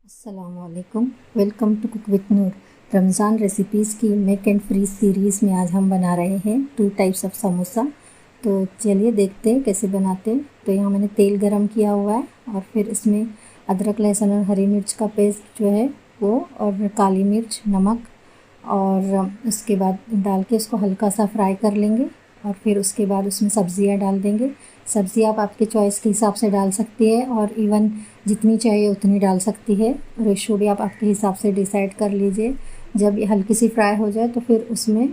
अस्सलामुअलैकुम, welcome to cook with Noor. Ramzan recipes की make and freeze series में आज हम बना रहे हैं 2 टाइप्स ऑफ समोसा। तो चलिए देखते हैं कैसे बनाते हैं। तो यहाँ मैंने तेल गरम किया हुआ है और फिर इसमें अदरक लहसुन और हरी मिर्च का पेस्ट जो है वो, और काली मिर्च, नमक, और उसके बाद डाल के उसको हल्का सा फ्राई कर लेंगे। और फिर उसके बाद उसमें सब्ज़ियाँ डाल देंगे। सब्ज़ियाँ आप आपके चॉइस के हिसाब से डाल सकती है और इवन जितनी चाहिए उतनी डाल सकती है। रेशो भी आप आपके हिसाब से डिसाइड कर लीजिए। जब ये हल्की सी फ्राई हो जाए तो फिर उसमें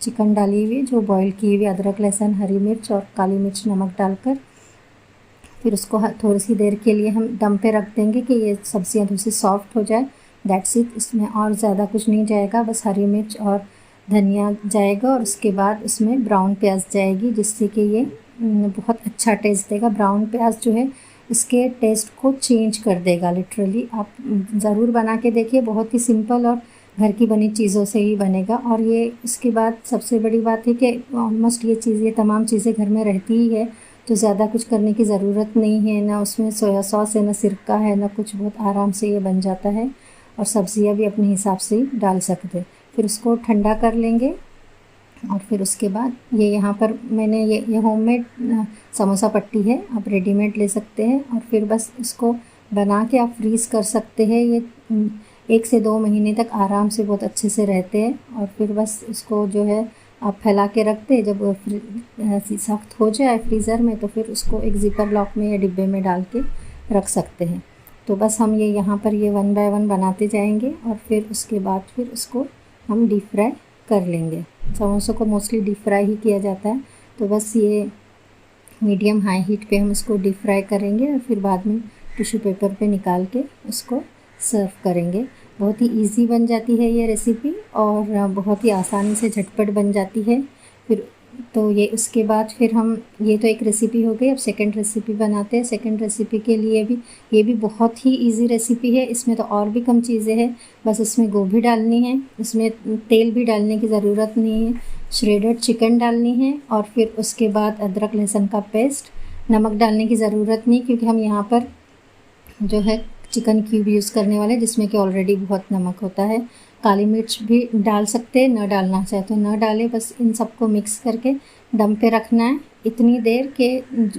चिकन डाली हुई, जो बॉईल की हुई अदरक लहसुन हरी मिर्च और काली मिर्च नमक डालकर फिर उसको थोड़ी सी देर के लिए हम दम पे रख देंगे कि ये सब्ज़ियाँ थोड़ी सी सॉफ्ट हो जाए। दैट्स इट, इसमें और ज़्यादा कुछ नहीं जाएगा, बस हरी मिर्च और धनिया जाएगा और उसके बाद उसमें ब्राउन प्याज जाएगी, जिससे कि ये बहुत अच्छा टेस्ट देगा। ब्राउन प्याज जो है इसके टेस्ट को चेंज कर देगा लिटरली। आप ज़रूर बना के देखिए, बहुत ही सिंपल और घर की बनी चीज़ों से ही बनेगा। और ये इसके बाद सबसे बड़ी बात है कि ऑलमोस्ट ये तमाम चीज़ें घर में रहती ही है, तो ज़्यादा कुछ करने की ज़रूरत नहीं है। ना उसमें सोया सॉस है, ना सिरका है, ना कुछ, बहुत आराम से ये बन जाता है। और सब्ज़ियाँ भी अपने हिसाब से डाल सकते। फिर उसको ठंडा कर लेंगे और फिर उसके बाद ये यहाँ पर मैंने ये होममेड समोसा पट्टी है, आप रेडीमेड ले सकते हैं। और फिर बस इसको बना के आप फ्रीज़ कर सकते हैं। ये 1 से 2 महीने तक आराम से बहुत अच्छे से रहते हैं। और फिर बस इसको जो है आप फैला के रखते हैं, जब सख्त हो जाए फ्रीज़र में तो फिर उसको एक ज़िपर लॉक में या डिब्बे में डाल के रख सकते हैं। तो बस हम ये यहाँ पर ये 1 बाय 1 बनाते जाएंगे और फिर उसके बाद फिर उसको हम डीप फ्राई कर लेंगे। समोसों को मोस्टली डीप फ्राई ही किया जाता है, तो बस ये मीडियम हाई हीट पे हम इसको डीप फ्राई करेंगे और फिर बाद में टिश्यू पेपर पे निकाल के उसको सर्व करेंगे। बहुत ही इजी बन जाती है ये रेसिपी और बहुत ही आसानी से झटपट बन जाती है। फिर तो ये उसके बाद फिर हम, ये तो एक रेसिपी हो गई, अब सेकंड रेसिपी बनाते हैं। सेकंड रेसिपी के लिए भी ये भी बहुत ही इजी रेसिपी है। इसमें तो और भी कम चीज़ें हैं, बस इसमें गोभी डालनी है, इसमें तेल भी डालने की ज़रूरत नहीं है, श्रेडेड चिकन डालनी है और फिर उसके बाद अदरक लहसुन का पेस्ट। नमक डालने की ज़रूरत नहीं, क्योंकि हम यहाँ पर जो है चिकन क्यूब यूज़ करने वाले, जिसमें कि ऑलरेडी बहुत नमक होता है। काली मिर्च भी डाल सकते हैं, न डालना चाहे तो न डालें। बस इन सबको मिक्स करके दम पे रखना है इतनी देर के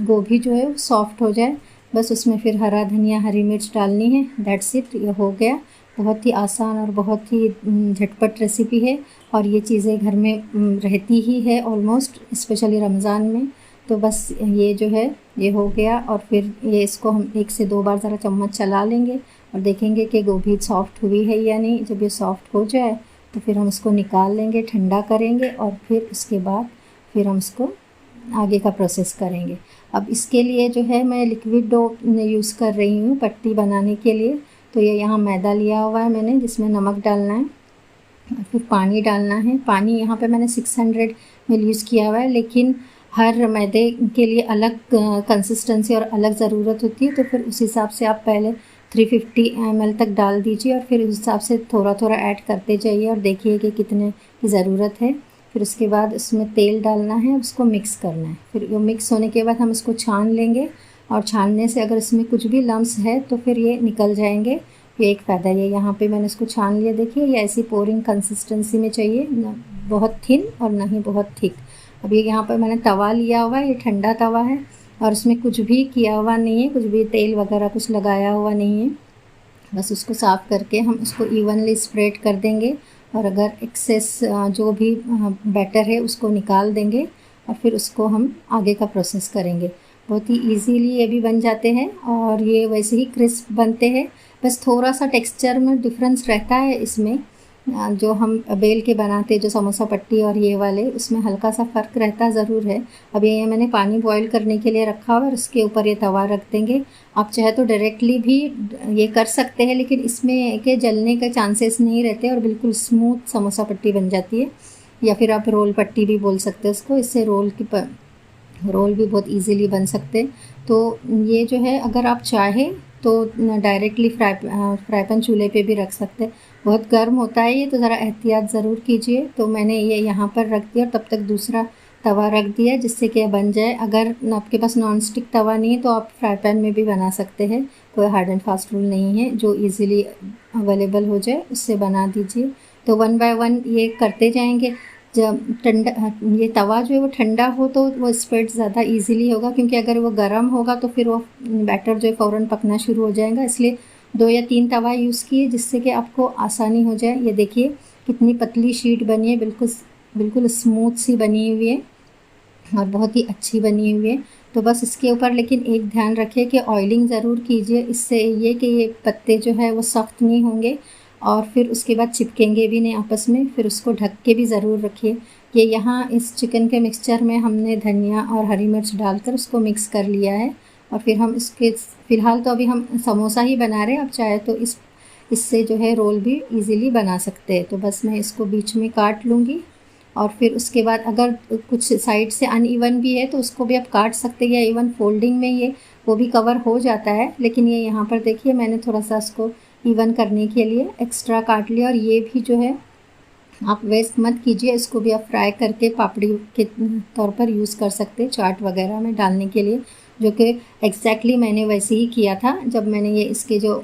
गोभी जो है वो सॉफ्ट हो जाए। बस उसमें फिर हरा धनिया हरी मिर्च डालनी है। दैट्स इट, ये हो गया। बहुत ही आसान और बहुत ही झटपट रेसिपी है और ये चीज़ें घर में रहती ही है ऑलमोस्ट, स्पेशली रमज़ान में। तो बस ये जो है ये हो गया और फिर ये इसको हम 1 से 2 बार ज़रा चम्मच चला लेंगे और देखेंगे कि गोभी सॉफ्ट हुई है या नहीं। जब ये सॉफ्ट हो जाए तो फिर हम इसको निकाल लेंगे, ठंडा करेंगे और फिर उसके बाद फिर हम इसको आगे का प्रोसेस करेंगे। अब इसके लिए जो है मैं लिक्विड डो यूज़ कर रही हूँ पट्टी बनाने के लिए। तो ये यहाँ मैदा लिया हुआ है मैंने, जिसमें नमक डालना है और फिर पानी डालना है। पानी यहाँ पे मैंने 600 ml यूज़ किया हुआ है, लेकिन हर मैदे के लिए अलग कंसिस्टेंसी और अलग ज़रूरत होती है, तो फिर उस हिसाब से आप पहले 350 ml तक डाल दीजिए और फिर उस हिसाब से थोड़ा थोड़ा ऐड करते जाइए और देखिए कि कितने की ज़रूरत है। फिर उसके बाद उसमें तेल डालना है, उसको मिक्स करना है। फिर वो मिक्स होने के बाद हम इसको छान लेंगे और छानने से अगर इसमें कुछ भी लम्स है तो फिर ये निकल जाएंगे। ये एक फ़ायदा है। यहाँ पे मैंने इसको छान लिया, देखिए ये ऐसी पोरिंग कंसिस्टेंसी में चाहिए, ना बहुत थिन और ना ही बहुत थिक। अब ये यहाँ पर मैंने तवा लिया हुआ है, ये ठंडा तवा है और उसमें कुछ भी किया हुआ नहीं है, कुछ भी तेल वगैरह कुछ लगाया हुआ नहीं है। बस उसको साफ़ करके हम उसको इवनली स्प्रेड कर देंगे और अगर एक्सेस जो भी बैटर है उसको निकाल देंगे और फिर उसको हम आगे का प्रोसेस करेंगे। बहुत ही इजीली ये भी बन जाते हैं और ये वैसे ही क्रिस्प बनते हैं। बस थोड़ा सा टेक्सचर में डिफरेंस रहता है इसमें, जो हम बेल के बनाते जो समोसा पट्टी और ये वाले, उसमें हल्का सा फ़र्क रहता ज़रूर है। अब ये मैंने पानी बॉईल करने के लिए रखा हुआ है और उसके ऊपर ये तवा रख देंगे। आप चाहे तो डायरेक्टली भी ये कर सकते हैं, लेकिन इसमें के जलने के चांसेस नहीं रहते और बिल्कुल स्मूथ समोसा पट्टी बन जाती है। या फिर आप रोल पट्टी भी बोल सकते हैं उसको, इससे रोल भी बहुत इजीली बन सकते। तो ये जो है अगर आप चाहें तो डायरेक्टली फ्राई पैन चूल्हे पे भी रख सकते हैं। बहुत गर्म होता है ये, तो ज़रा एहतियात ज़रूर कीजिए। तो मैंने ये यहाँ पर रख दिया और तब तक दूसरा तवा रख दिया जिससे कि बन जाए। अगर आपके पास नॉन स्टिक तवा नहीं है तो आप फ्राई पैन में भी बना सकते हैं, कोई हार्ड एंड फास्ट रूल नहीं है, जो इजीली अवेलेबल हो जाए उससे बना दीजिए। तो 1 बाय 1 ये करते जाएंगे। जब ठंडा ये तवा जो है वो ठंडा हो तो वो स्प्रेड ज़्यादा इजीली होगा, क्योंकि अगर वो गर्म होगा तो फिर वो बैटर जो है फ़ौरन पकना शुरू हो जाएगा। इसलिए 2 या 3 तवा यूज़ किए जिससे कि आपको आसानी हो जाए। ये देखिए कितनी पतली शीट बनी है, बिल्कुल स्मूथ सी बनी हुई है और बहुत ही अच्छी बनी हुई है। तो बस इसके ऊपर लेकिन एक ध्यान रखिए कि ऑयलिंग ज़रूर कीजिए, इससे ये कि ये पत्ते जो है वो सख्त नहीं होंगे और फिर उसके बाद चिपकेंगे भी नहीं आपस में। फिर उसको ढक के भी ज़रूर रखिए। ये यहाँ इस चिकन के मिक्सचर में हमने धनिया और हरी मिर्च डालकर उसको मिक्स कर लिया है और फिर हम इसके फ़िलहाल तो अभी हम समोसा ही बना रहे हैं। आप चाहे तो इससे जो है रोल भी इजीली बना सकते हैं। तो बस मैं इसको बीच में काट लूँगी और फिर उसके बाद अगर कुछ साइड से अनइवन भी है तो उसको भी आप काट सकते हैं, या इवन फोल्डिंग में ये वो भी कवर हो जाता है। लेकिन ये यहाँ पर देखिए मैंने थोड़ा सा इसको इवन करने के लिए एक्स्ट्रा काट लिया। और ये भी जो है आप वेस्ट मत कीजिए, इसको भी आप फ्राई करके पापड़ी के तौर पर यूज़ कर सकते हैं चाट वगैरह में डालने के लिए, जो कि एग्जैक्टली मैंने वैसे ही किया था। जब मैंने ये इसके जो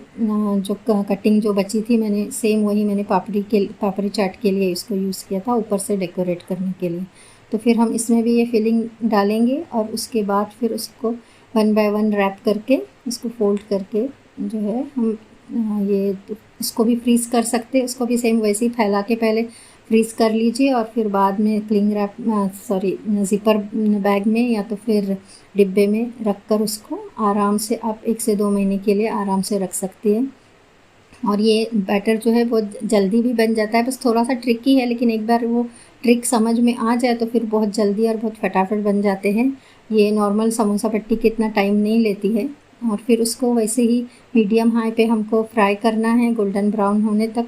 कटिंग जो बची थी मैंने सेम वही मैंने पापड़ी चाट के लिए इसको यूज़ किया था, ऊपर से डेकोरेट करने के लिए। तो फिर हम इसमें भी ये फिलिंग डालेंगे और उसके बाद फिर उसको 1 बाय 1 रैप करके इसको फोल्ड करके जो है हम ये इसको भी फ्रीज़ कर सकते हैं। इसको भी सेम वैसे ही फैला के पहले फ्रीज़ कर लीजिए और फिर बाद में क्लिंग रैप ज़िपर बैग में या तो फिर डिब्बे में रख कर उसको आराम से आप 1 से 2 महीने के लिए आराम से रख सकती हैं। और ये बैटर जो है बहुत जल्दी भी बन जाता है, बस थोड़ा सा ट्रिकी है, लेकिन एक बार वो ट्रिक समझ में आ जाए तो फिर बहुत जल्दी और बहुत फटाफट बन जाते हैं। ये नॉर्मल समोसा पट्टी के इतना टाइम नहीं लेती है। और फिर उसको वैसे ही मीडियम हाई पे हमको फ्राई करना है गोल्डन ब्राउन होने तक।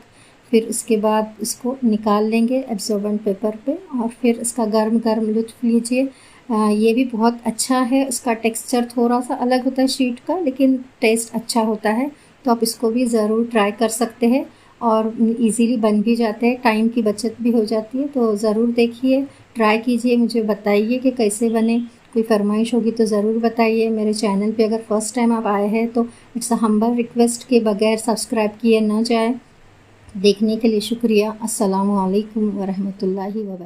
फिर उसके बाद इसको निकाल लेंगे एब्जॉर्बेंट पेपर पे और फिर इसका गर्म लुत्फ़ लीजिए। ये भी बहुत अच्छा है, इसका टेक्सचर थोड़ा सा अलग होता है शीट का, लेकिन टेस्ट अच्छा होता है। तो आप इसको भी ज़रूर ट्राई कर सकते हैं और इजीली बन भी जाते हैं, टाइम की बचत भी हो जाती है। तो ज़रूर देखिए, ट्राई कीजिए, मुझे बताइए कि कैसे बने। कोई फरमाइश होगी तो ज़रूर बताइए। मेरे चैनल पे अगर फर्स्ट टाइम आप आए हैं तो इट्स अ हम्बल रिक्वेस्ट के बगैर सब्सक्राइब किए न जाए। देखने के लिए शुक्रिया। अस्सलामु अलैकुम व रहमतुल्लाहि व बरकातहू।